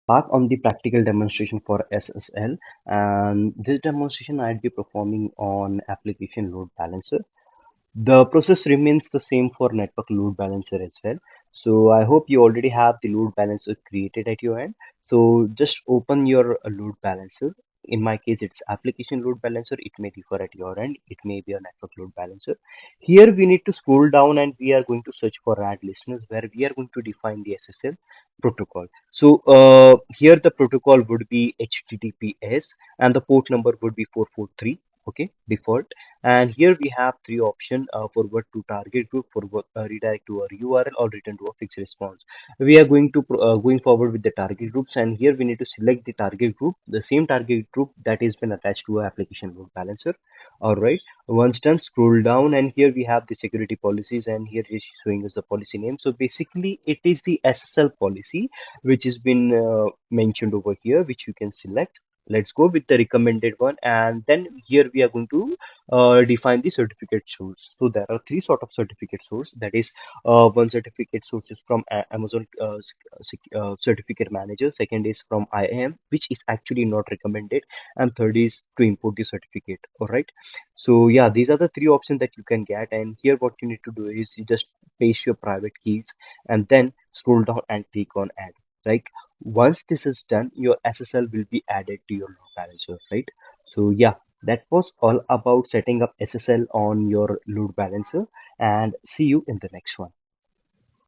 Back on the practical demonstration for SSL, and this demonstration I'd be performing on application load balancer. The process remains the same for network load balancer as well. So I hope you already have the load balancer created at your end. So just open your load balancer. In my case, it's application load balancer. It may differ at your end. It may be a network load balancer. Here we need to scroll down and we are going to search for RAD listeners where we are going to define the SSL protocol. So here the protocol would be HTTPS and the port number would be 443. Okay, default. And here we have three options for what to target group, for what redirect to a URL or return to a fixed response. We are going to going forward with the target groups, and here we need to select the target group, the same target group that has been attached to a application load balancer. All right, once done, scroll down, and here we have the security policies, and here it is showing us the policy name. So basically, it is the SSL policy which has been mentioned over here, which you can select. Let's go with the recommended one, and then here we are going to define the certificate source. So there are three sort of certificate source. That is, one certificate source is from Amazon certificate manager. Second is from IAM, which is actually not recommended, and third is to import the certificate. All right. So yeah, these are the three options that you can get. And here, what you need to do is you just paste your private keys, and then scroll down and click on add. Like once this is done, your SSL will be added to your load balancer, right? So yeah, that was all about setting up SSL on your load balancer, and see you in the next one.